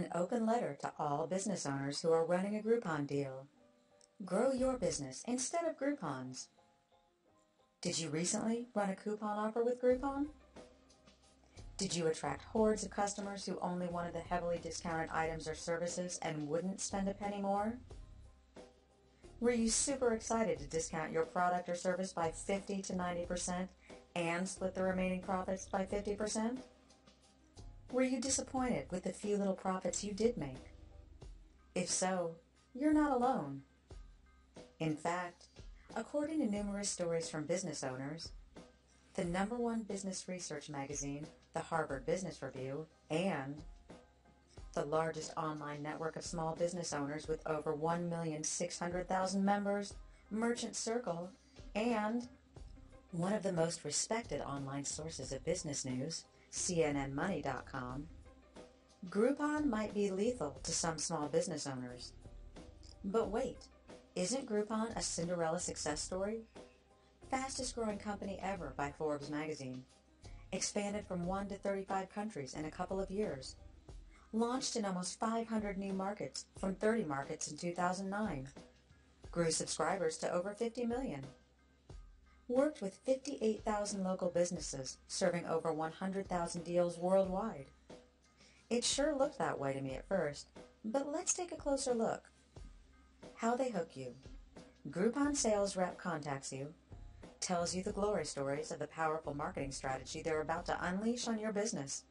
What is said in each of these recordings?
An open letter to all business owners who are running a Groupon deal. Grow your business instead of Groupon's. Did you recently run a coupon offer with Groupon? Did you attract hordes of customers who only wanted the heavily discounted items or services and wouldn't spend a penny more? Were you super excited to discount your product or service by 50 to 90% and split the remaining profits by 50%? Were you disappointed with the few little profits you did make? If so, you're not alone. In fact, according to numerous stories from business owners, the #1 business research magazine, the Harvard Business Review, and the largest online network of small business owners with over 1,600,000 members, Merchant Circle, and one of the most respected online sources of business news, CNNmoney.com, Groupon might be lethal to some small business owners. But wait, isn't Groupon a Cinderella success story? Fastest growing company ever by Forbes magazine. Expanded from 1 to 35 countries in a couple of years. Launched in almost 500 new markets from 30 markets in 2009. Grew subscribers to over 50 million. Worked with 58,000 local businesses, serving over 100,000 deals worldwide. It sure looked that way to me at first, but let's take a closer look. How they hook you. Groupon sales rep contacts you, tells you the glory stories of the powerful marketing strategy they're about to unleash on your business,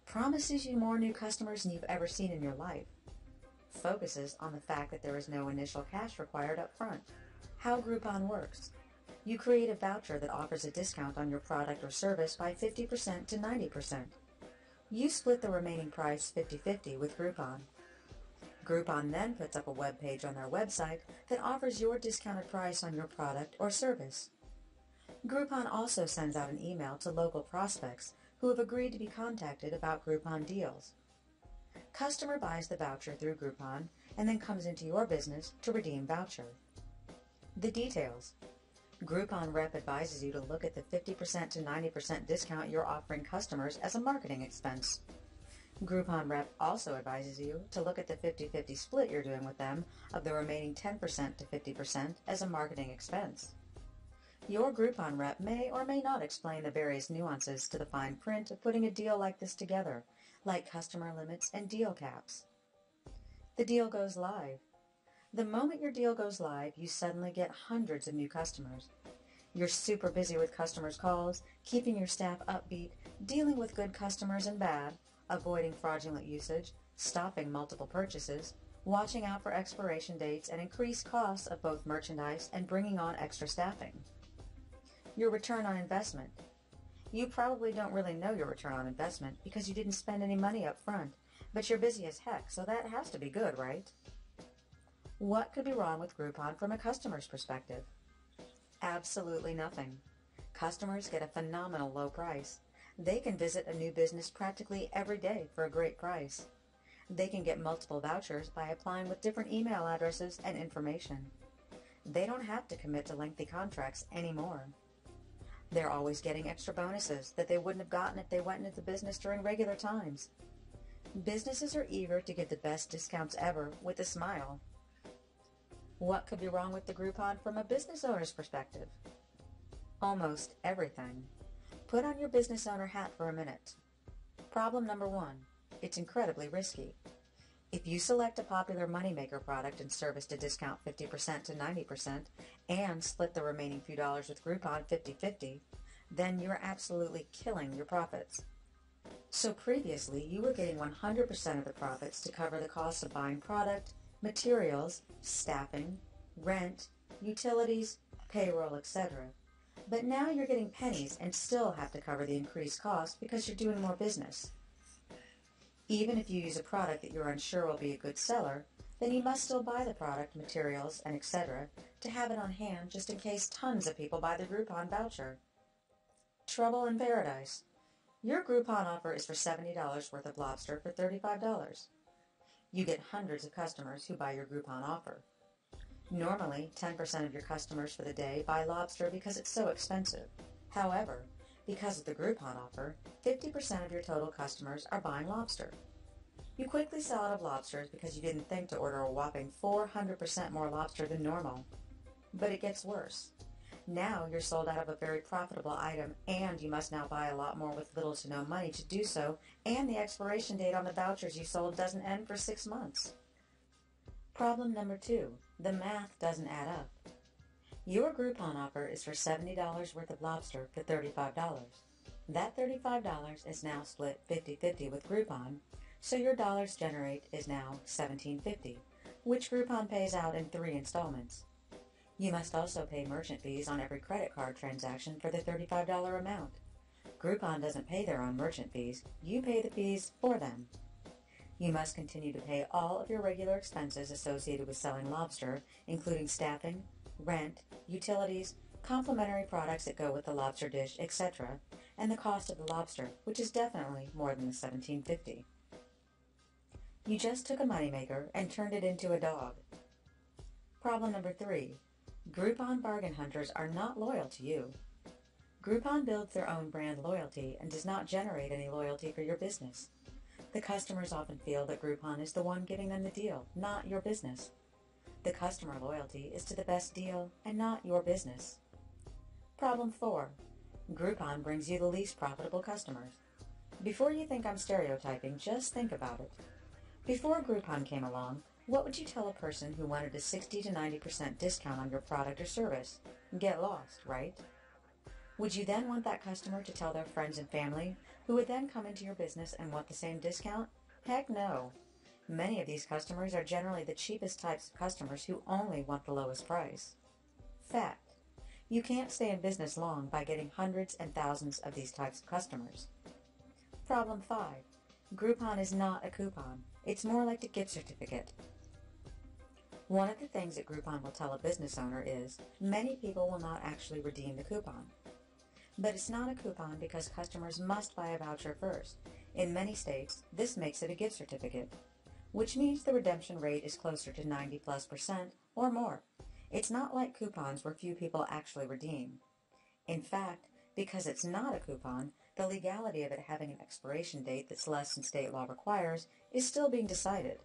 promises you more new customers than you've ever seen in your life, focuses on the fact that there is no initial cash required up front. How Groupon works. You create a voucher that offers a discount on your product or service by 50% to 90%. You split the remaining price 50-50 with Groupon. Groupon then puts up a web page on their website that offers your discounted price on your product or service. Groupon also sends out an email to local prospects who have agreed to be contacted about Groupon deals. Customer buys the voucher through Groupon and then comes into your business to redeem voucher. The details. Groupon rep advises you to look at the 50% to 90% discount you're offering customers as a marketing expense. Groupon rep also advises you to look at the 50-50 split you're doing with them of the remaining 10% to 50% as a marketing expense. Your Groupon rep may or may not explain the various nuances to the fine print of putting a deal like this together, like customer limits and deal caps. The deal goes live. The moment your deal goes live, you suddenly get hundreds of new customers. You're super busy with customers' calls, keeping your staff upbeat, dealing with good customers and bad, avoiding fraudulent usage, stopping multiple purchases, watching out for expiration dates and increased costs of both merchandise and bringing on extra staffing. Your return on investment. You probably don't really know your return on investment because you didn't spend any money up front, but you're busy as heck, so that has to be good, right? What could be wrong with Groupon from a customer's perspective? Absolutely nothing. Customers get a phenomenal low price. They can visit a new business practically every day for a great price. They can get multiple vouchers by applying with different email addresses and information. They don't have to commit to lengthy contracts anymore. They're always getting extra bonuses that they wouldn't have gotten if they went into the business during regular times. Businesses are eager to give the best discounts ever with a smile. What could be wrong with the Groupon from a business owner's perspective? Almost everything. Put on your business owner hat for a minute. Problem number 1. It's incredibly risky. If you select a popular moneymaker product and service to discount 50% to 90% and split the remaining few dollars with Groupon 50-50, then you're absolutely killing your profits. So previously, you were getting 100% of the profits to cover the cost of buying product, materials, staffing, rent, utilities, payroll, etc. But now you're getting pennies and still have to cover the increased cost because you're doing more business. Even if you use a product that you're unsure will be a good seller, then you must still buy the product, materials, and etc. to have it on hand just in case tons of people buy the Groupon voucher. Trouble in paradise. Your Groupon offer is for $70 worth of lobster for $35. You get hundreds of customers who buy your Groupon offer. Normally, 10% of your customers for the day buy lobster because it's so expensive. However, because of the Groupon offer, 50% of your total customers are buying lobster. You quickly sell out of lobsters because you didn't think to order a whopping 400% more lobster than normal. But it gets worse. Now you're sold out of a very profitable item, and you must now buy a lot more with little to no money to do so, and the expiration date on the vouchers you sold doesn't end for 6 months. Problem number 2. The math doesn't add up. Your Groupon offer is for $70 worth of lobster for $35. That $35 is now split 50-50 with Groupon, so your dollars generate is now $17.50, which Groupon pays out in 3 installments. You must also pay merchant fees on every credit card transaction for the $35 amount. Groupon doesn't pay their own merchant fees. You pay the fees for them. You must continue to pay all of your regular expenses associated with selling lobster, including staffing, rent, utilities, complimentary products that go with the lobster dish, etc., and the cost of the lobster, which is definitely more than the $17.50. You just took a moneymaker and turned it into a dog. Problem number 3. Groupon bargain hunters are not loyal to you. Groupon builds their own brand loyalty and does not generate any loyalty for your business. The customers often feel that Groupon is the one giving them the deal, not your business. The customer loyalty is to the best deal and not your business. Problem 4. Groupon brings you the least profitable customers. Before you think I'm stereotyping, just think about it. Before Groupon came along, what would you tell a person who wanted a 60 to 90% discount on your product or service? Get lost, right? Would you then want that customer to tell their friends and family, who would then come into your business and want the same discount? Heck no. Many of these customers are generally the cheapest types of customers who only want the lowest price. Fact. You can't stay in business long by getting hundreds and thousands of these types of customers. Problem 5. Groupon is not a coupon. It's more like a gift certificate. One of the things that Groupon will tell a business owner is many people will not actually redeem the coupon. But it's not a coupon because customers must buy a voucher first. In many states, this makes it a gift certificate, which means the redemption rate is closer to 90+% or more. It's not like coupons where few people actually redeem. In fact, because it's not a coupon, the legality of it having an expiration date that's less than state law requires is still being decided.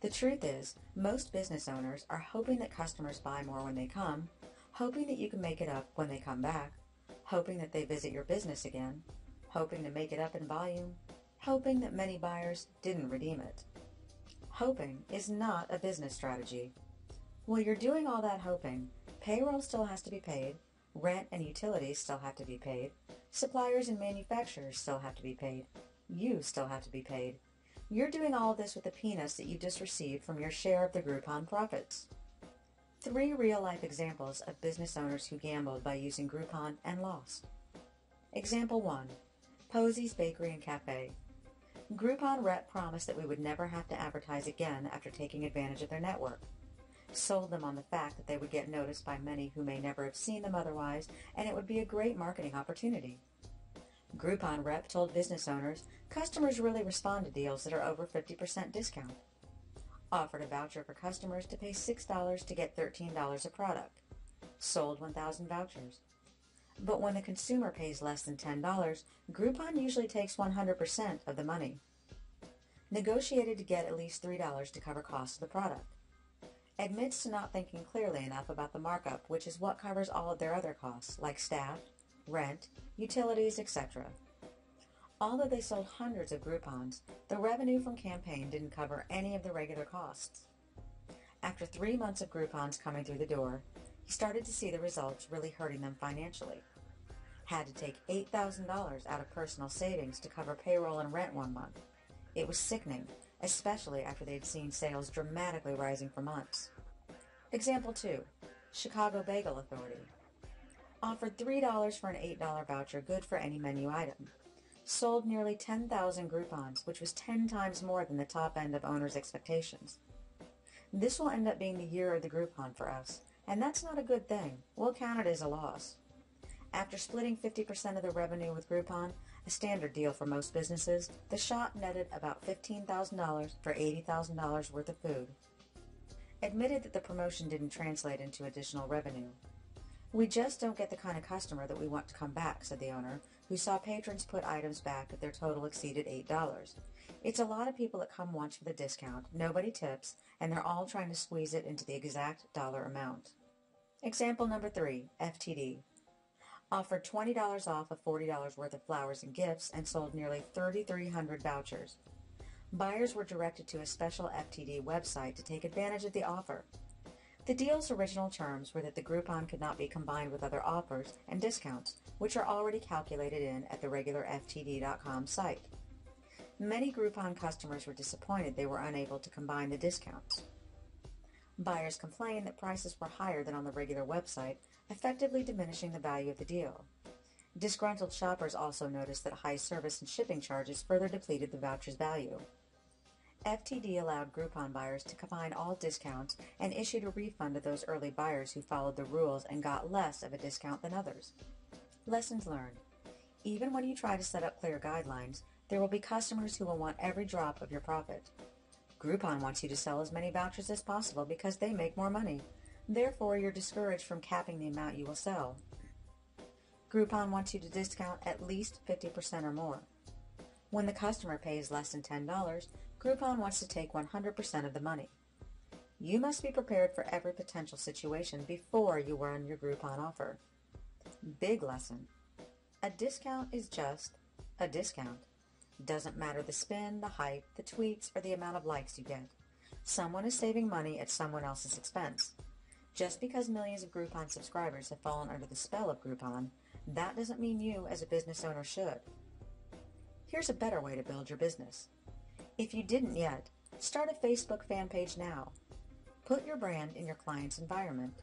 The truth is, most business owners are hoping that customers buy more when they come, hoping that you can make it up when they come back, hoping that they visit your business again, hoping to make it up in volume, hoping that many buyers didn't redeem it. Hoping is not a business strategy. While you're doing all that hoping, payroll still has to be paid, rent and utilities still have to be paid, suppliers and manufacturers still have to be paid, you still have to be paid. You're doing all of this with the peanuts that you just received from your share of the Groupon profits. 3 real-life examples of business owners who gambled by using Groupon and lost. Example 1. Posey's Bakery and Cafe. Groupon rep promised that we would never have to advertise again after taking advantage of their network. Sold them on the fact that they would get noticed by many who may never have seen them otherwise, and it would be a great marketing opportunity. Groupon rep told business owners customers really respond to deals that are over 50% discount. Offered a voucher for customers to pay $6 to get $13 a product. Sold 1,000 vouchers. But when the consumer pays less than $10, Groupon usually takes 100% of the money. Negotiated to get at least $3 to cover costs of the product. Admits to not thinking clearly enough about the markup, which is what covers all of their other costs, like staff, rent, utilities, etc. Although they sold hundreds of Groupons, the revenue from campaign didn't cover any of the regular costs. After 3 months of Groupons coming through the door, he started to see the results really hurting them financially. Had to take $8,000 out of personal savings to cover payroll and rent one month. It was sickening, especially after they'd seen sales dramatically rising for months. Example 2. Chicago Bagel Authority. Offered $3 for an $8 voucher good for any menu item. Sold nearly 10,000 Groupons, which was 10 times more than the top end of owners' expectations. This will end up being the year of the Groupon for us, and that's not a good thing. We'll count it as a loss. After splitting 50% of the revenue with Groupon, a standard deal for most businesses, the shop netted about $15,000 for $80,000 worth of food. Admitted that the promotion didn't translate into additional revenue. We just don't get the kind of customer that we want to come back, said the owner, who saw patrons put items back if their total exceeded $8. It's a lot of people that come once for the discount, nobody tips, and they're all trying to squeeze it into the exact dollar amount. Example number 3, FTD. Offered $20 off of $40 worth of flowers and gifts and sold nearly 3,300 vouchers. Buyers were directed to a special FTD website to take advantage of the offer. The deal's original terms were that the Groupon could not be combined with other offers and discounts, which are already calculated in at the regular FTD.com site. Many Groupon customers were disappointed they were unable to combine the discounts. Buyers complained that prices were higher than on the regular website, effectively diminishing the value of the deal. Disgruntled shoppers also noticed that high service and shipping charges further depleted the voucher's value. FTD allowed Groupon buyers to combine all discounts and issued a refund to those early buyers who followed the rules and got less of a discount than others. Lessons learned. Even when you try to set up clear guidelines, there will be customers who will want every drop of your profit. Groupon wants you to sell as many vouchers as possible because they make more money. Therefore, you're discouraged from capping the amount you will sell. Groupon wants you to discount at least 50% or more. When the customer pays less than $10, Groupon wants to take 100% of the money. You must be prepared for every potential situation before you run your Groupon offer. Big lesson. A discount is just a discount. Doesn't matter the spin, the hype, the tweets, or the amount of likes you get. Someone is saving money at someone else's expense. Just because millions of Groupon subscribers have fallen under the spell of Groupon, that doesn't mean you as a business owner should. Here's a better way to build your business. If you didn't yet, start a Facebook fan page now. Put your brand in your client's environment.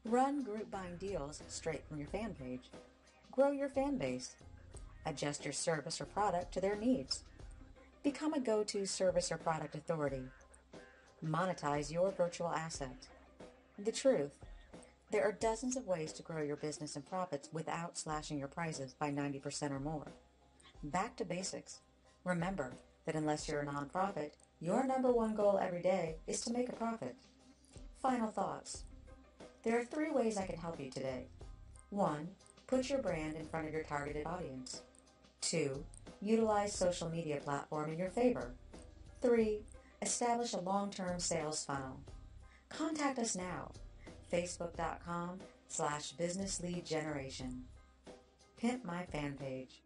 Run group buying deals straight from your fan page. Grow your fan base. Adjust your service or product to their needs. Become a go-to service or product authority. Monetize your virtual asset. The truth, there are dozens of ways to grow your business and profits without slashing your prices by 90% or more. Back to basics. Remember that unless you're a nonprofit, your number one goal every day is to make a profit. Final thoughts. There are 3 ways I can help you today. 1. Put your brand in front of your targeted audience. 2. Utilize social media platform in your favor. 3. Establish a long-term sales funnel. Contact us now. Facebook.com/businessleadgeneration. Pimp my fan page.